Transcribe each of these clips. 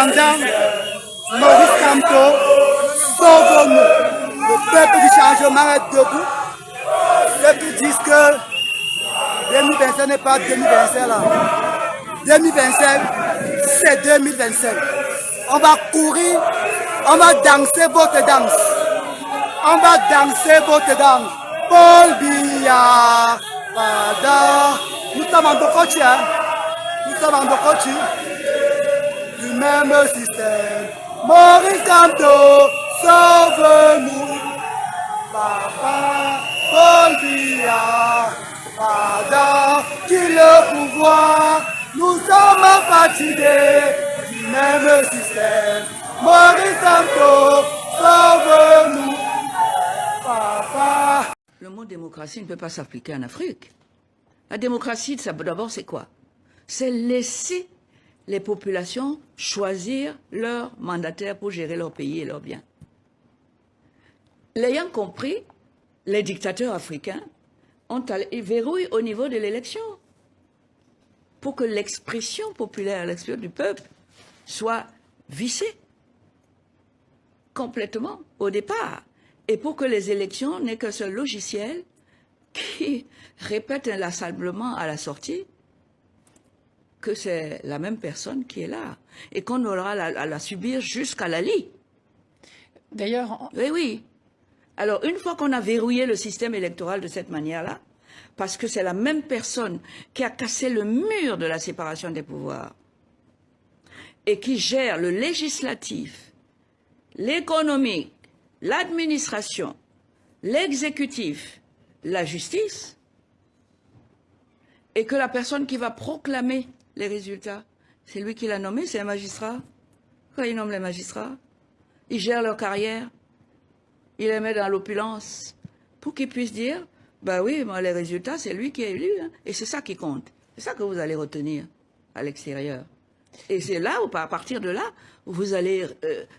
commandant Maurice Kamto, sauve-nous. Le peuple du changement est debout. Ceux qui disent que 2025 n'est pas 2025 là. 2025, c'est 2025. On va courir, on va danser votre danse. On va danser votre danse. Paul Biya, Pada. Nous sommes en Dokochi, hein. Nous sommes en Dokochi. Du même système. Maurice Kamto, sauve-nous. Papa, Paul Biya, Pada. Qui le pouvoir. Nous sommes fatigués du même système. Maurice Kamto, sauve-nous. Papa. Le mot démocratie ne peut pas s'appliquer en Afrique. La démocratie, d'abord, c'est quoi? C'est laisser les populations choisir leur mandataire pour gérer leur pays et leurs biens. L'ayant compris, les dictateurs africains verrouillent au niveau de l'élection pour que l'expression populaire, l'expression du peuple, soit vissée complètement au départ. Et pour que les élections n'aient qu'un seul logiciel qui répète inlassablement à la sortie que c'est la même personne qui est là et qu'on aura à la subir jusqu'à la lie. D'ailleurs... Oui, oui. Alors, une fois qu'on a verrouillé le système électoral de cette manière-là, parce que c'est la même personne qui a cassé le mur de la séparation des pouvoirs et qui gère le législatif, l'économique, l'administration, l'exécutif, la justice, et que la personne qui va proclamer les résultats, c'est lui qui l'a nommé, c'est un magistrat. Quand il nomme les magistrats, il gère leur carrière, il les met dans l'opulence, pour qu'ils puissent dire, bah oui, moi, les résultats, c'est lui qui est élu, hein, et c'est ça qui compte. C'est ça que vous allez retenir à l'extérieur. Et c'est là, où, à partir de là, où vous allez,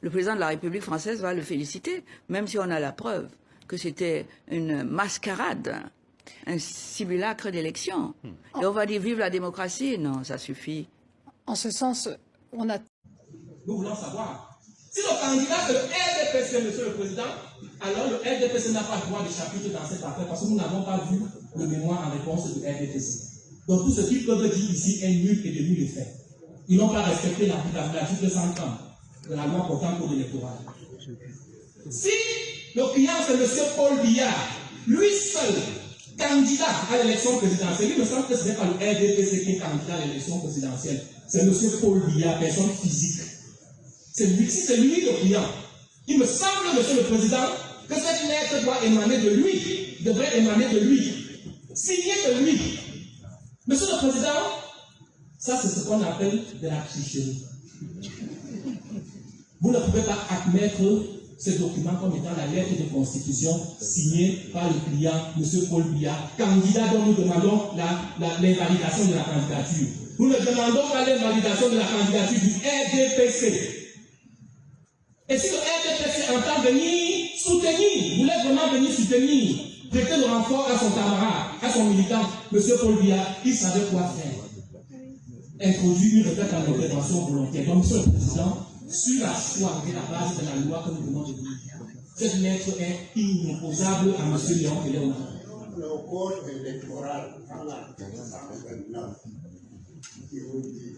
le président de la République française va le féliciter, même si on a la preuve que c'était une mascarade, un simulacre d'élection. Et on va dire vive la démocratie. Non, ça suffit. En ce sens, on a... Nous voulons savoir. Si le candidat c'est le RDPC, monsieur le président, alors le RDPC n'a pas le droit de chapitre dans cette affaire parce que nous n'avons pas vu le mémoire en réponse du RDPC. Donc tout ce qu'ils peuvent dire ici est nul et de nul effet. Ils n'ont pas respecté l'article 130 de la loi portant code électoral. Si le client c'est M. Paul Biya, lui seul, candidat à l'élection présidentielle, il me semble que ce n'est pas le RDPC qui est candidat à l'élection présidentielle, c'est M. Paul Biya, personne physique. Si c'est lui le client, il me semble, monsieur le président, que cette lettre doit émaner de lui, devrait émaner de lui, signer de lui. Monsieur le président, ça c'est ce qu'on appelle de la tricherie. Vous ne pouvez pas admettre ce document comme étant la lettre de constitution signée par le client, M. Paul Biya, candidat dont nous demandons l'invalidation de la candidature. Nous ne demandons pas l'invalidation de la candidature du RDPC. Et si le RDPC entend venir soutenir, voulait vraiment venir soutenir, prêter le renfort à son camarade, à son militant, M. Paul Biya, il savait quoi faire. Introduire une requête en intervention volontaire. Donc, M. le Président, sur la foi et la base de la loi que nous demandons de dire, cette lettre est inopposable à M. Léon Léonard. Le code électoral, dans l'article 129, qui vous dit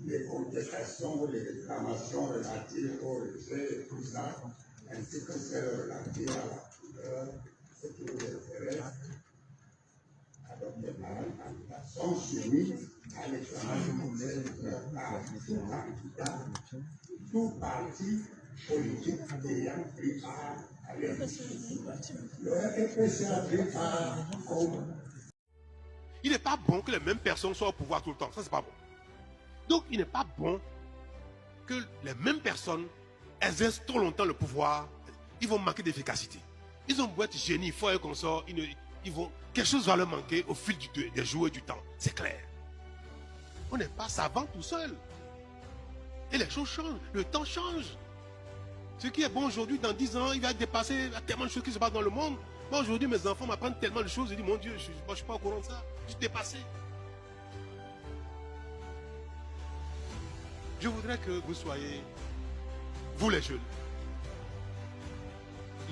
les contestations ou les réclamations relatives au rejet et tout ça, ainsi que celles relatives à la couleur, ce qui vous intéresse, adoptées par un candidat, sont soumises à l'examen par tout candidat, tout parti politique ayant pris part à l'élection. Le RPC a pris part comme... Il n'est pas bon que les mêmes personnes soient au pouvoir tout le temps. Ça, c'est pas bon. Donc, il n'est pas bon que les mêmes personnes exercent trop longtemps le pouvoir. Ils vont manquer d'efficacité. Ils ont beau être génies, forts et consorts, quelque chose va leur manquer au fil des jours et du temps. C'est clair. On n'est pas savant tout seul. Et les choses changent. Le temps change. Ce qui est bon aujourd'hui, dans 10 ans, il va dépasser tellement de choses qui se passent dans le monde. Moi, aujourd'hui, mes enfants m'apprennent tellement de choses. Je dis, mon Dieu, je ne suis pas au courant de ça. Je suis dépassé. Je voudrais que vous soyez, vous les jeunes,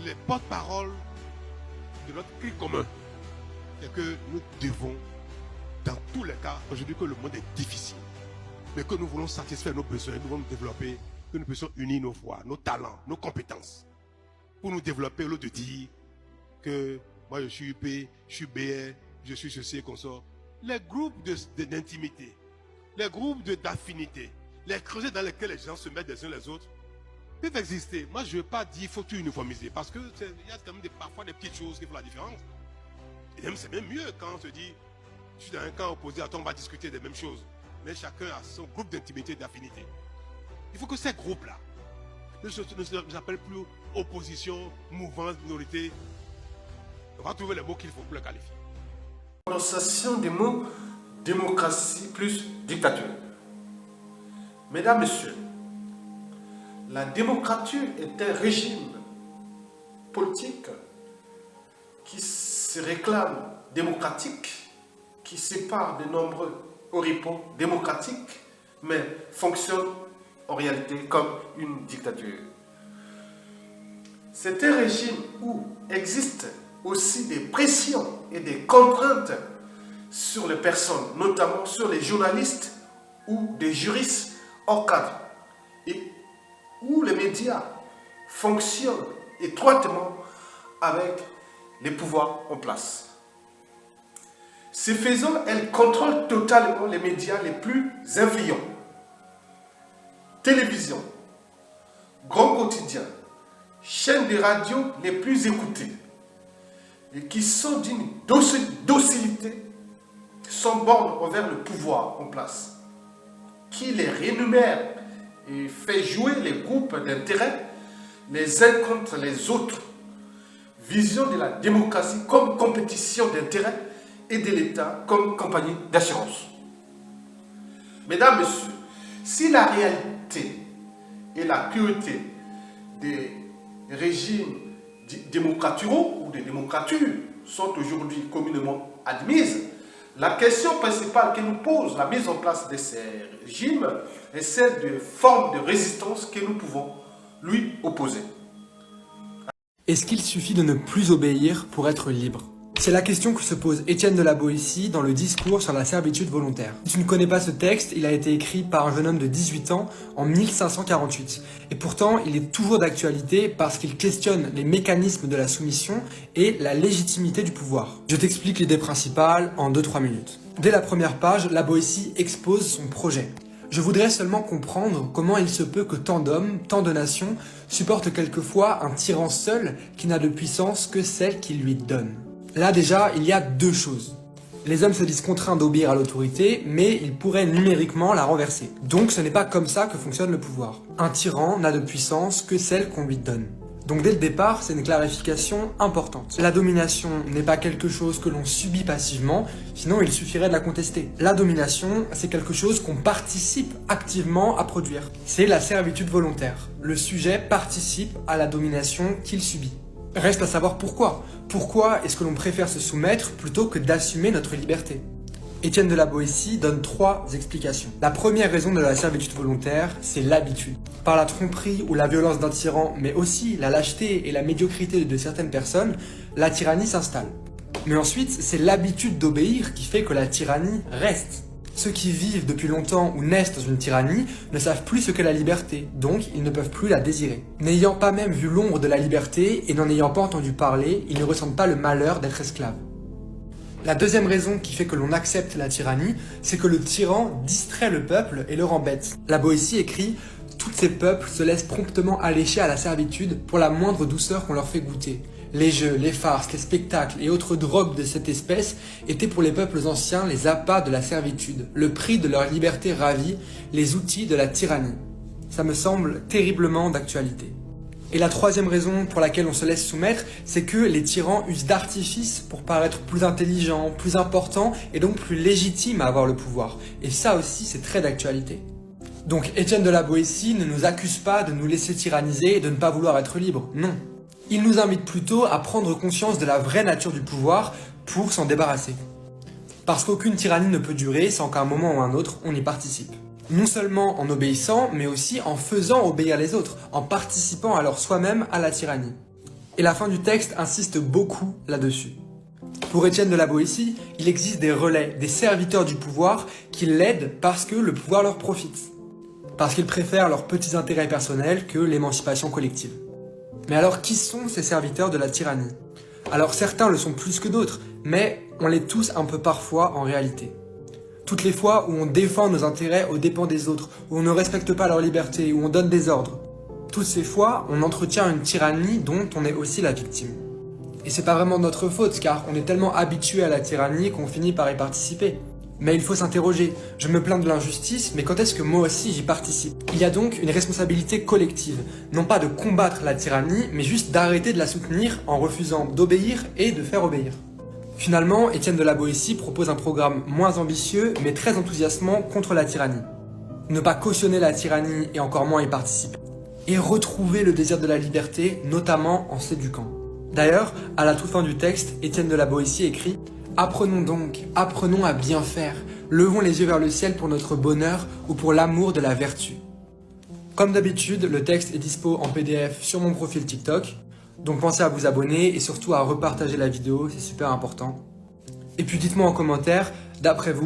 les porte-paroles de notre cri commun. Et que nous devons, dans tous les cas, aujourd'hui que le monde est difficile, mais que nous voulons satisfaire nos besoins, nous voulons nous développer, que nous puissions unir nos voix, nos talents, nos compétences, pour nous développer au lieu de dire que moi je suis UP, je suis BR, je suis ceci et comme ça. Les groupes d'intimité, les groupes d'affinité, les creuset dans lesquels les gens se mettent les uns les autres, peuvent exister. Moi je ne veux pas dire qu'il faut tout uniformiser, parce qu'il y a quand même parfois des petites choses qui font la différence. Et même c'est même mieux quand on se dit, je suis dans un camp opposé à toi, on va discuter des mêmes choses. Mais chacun a son groupe d'intimité et d'affinité. Il faut que ces groupes-là ne s'appellent plus opposition, mouvance, minorité. On va trouver les mots qu'il faut pour le qualifier. Prononciation des mots démocratie plus dictature. Mesdames, Messieurs, la démocratie est un régime politique qui se réclame démocratique, qui sépare de nombreux oripeaux démocratiques, mais fonctionne en réalité comme une dictature. C'est un régime où existent aussi des pressions et des contraintes sur les personnes, notamment sur les journalistes ou des juristes hors cadre, et où les médias fonctionnent étroitement avec les pouvoirs en place. Ce faisant, elle contrôle totalement les médias les plus influents. Télévision, grands quotidiens, chaînes de radio les plus écoutées, et qui sont d'une docilité sans borne envers le pouvoir en place, qui les rémunère et fait jouer les groupes d'intérêt les uns contre les autres. Vision de la démocratie comme compétition d'intérêt et de l'État comme compagnie d'assurance. Mesdames, Messieurs, si la réalité et la pureté des régimes démocraturaux ou des démocratures sont aujourd'hui communément admises, la question principale que nous pose la mise en place de ces régimes est celle de formes de résistance que nous pouvons lui opposer. Est-ce qu'il suffit de ne plus obéir pour être libre? C'est la question que se pose Étienne de la Boétie dans le discours sur la servitude volontaire. Si tu ne connais pas ce texte, il a été écrit par un jeune homme de 18 ans en 1548. Et pourtant, il est toujours d'actualité parce qu'il questionne les mécanismes de la soumission et la légitimité du pouvoir. Je t'explique l'idée principale en 2-3 minutes. Dès la première page, la Boétie expose son projet. Je voudrais seulement comprendre comment il se peut que tant d'hommes, tant de nations, supportent quelquefois un tyran seul qui n'a de puissance que celle qu'il lui donne. Là déjà, il y a deux choses. Les hommes se disent contraints d'obéir à l'autorité, mais ils pourraient numériquement la renverser. Donc ce n'est pas comme ça que fonctionne le pouvoir. Un tyran n'a de puissance que celle qu'on lui donne. Donc dès le départ, c'est une clarification importante. La domination n'est pas quelque chose que l'on subit passivement, sinon il suffirait de la contester. La domination, c'est quelque chose qu'on participe activement à produire. C'est la servitude volontaire. Le sujet participe à la domination qu'il subit. Reste à savoir pourquoi. Pourquoi est-ce que l'on préfère se soumettre plutôt que d'assumer notre liberté? Étienne de la Boétie donne 3 explications. La première raison de la servitude volontaire, c'est l'habitude. Par la tromperie ou la violence d'un tyran, mais aussi la lâcheté et la médiocrité de certaines personnes, la tyrannie s'installe. Mais ensuite, c'est l'habitude d'obéir qui fait que la tyrannie reste. Ceux qui vivent depuis longtemps ou naissent dans une tyrannie ne savent plus ce qu'est la liberté, donc ils ne peuvent plus la désirer. N'ayant pas même vu l'ombre de la liberté et n'en ayant pas entendu parler, ils ne ressentent pas le malheur d'être esclaves. La deuxième raison qui fait que l'on accepte la tyrannie, c'est que le tyran distrait le peuple et le rend bête. La Boétie écrit « Tous ces peuples se laissent promptement allécher à la servitude pour la moindre douceur qu'on leur fait goûter. Les jeux, les farces, les spectacles et autres drogues de cette espèce étaient pour les peuples anciens les appâts de la servitude, le prix de leur liberté ravie, les outils de la tyrannie. » Ça me semble terriblement d'actualité. Et la troisième raison pour laquelle on se laisse soumettre, c'est que les tyrans usent d'artifices pour paraître plus intelligents, plus importants et donc plus légitimes à avoir le pouvoir. Et ça aussi, c'est très d'actualité. Donc Étienne de la Boétie ne nous accuse pas de nous laisser tyranniser et de ne pas vouloir être libres, non. Il nous invite plutôt à prendre conscience de la vraie nature du pouvoir pour s'en débarrasser. Parce qu'aucune tyrannie ne peut durer sans qu'à un moment ou un autre, on y participe. Non seulement en obéissant, mais aussi en faisant obéir les autres, en participant alors soi-même à la tyrannie. Et la fin du texte insiste beaucoup là-dessus. Pour Étienne de la Boétie, il existe des relais, des serviteurs du pouvoir qui l'aident parce que le pouvoir leur profite. Parce qu'ils préfèrent leurs petits intérêts personnels que l'émancipation collective. Mais alors qui sont ces serviteurs de la tyrannie? Alors certains le sont plus que d'autres, mais on l'est tous un peu parfois en réalité. Toutes les fois où on défend nos intérêts aux dépens des autres, où on ne respecte pas leur liberté, où on donne des ordres, toutes ces fois, on entretient une tyrannie dont on est aussi la victime. Et c'est pas vraiment de notre faute, car on est tellement habitué à la tyrannie qu'on finit par y participer. Mais il faut s'interroger, je me plains de l'injustice, mais quand est-ce que moi aussi j'y participe? Il y a donc une responsabilité collective, non pas de combattre la tyrannie, mais juste d'arrêter de la soutenir en refusant d'obéir et de faire obéir. Finalement, Étienne de la Boétie propose un programme moins ambitieux, mais très enthousiasmant contre la tyrannie. Ne pas cautionner la tyrannie et encore moins y participer. Et retrouver le désir de la liberté, notamment en s'éduquant. D'ailleurs, à la toute fin du texte, Étienne de la Boétie écrit « Apprenons donc, apprenons à bien faire, levons les yeux vers le ciel pour notre bonheur ou pour l'amour de la vertu. » Comme d'habitude, le texte est dispo en PDF sur mon profil TikTok, donc pensez à vous abonner et surtout à repartager la vidéo, c'est super important. Et puis dites-moi en commentaire, d'après vous,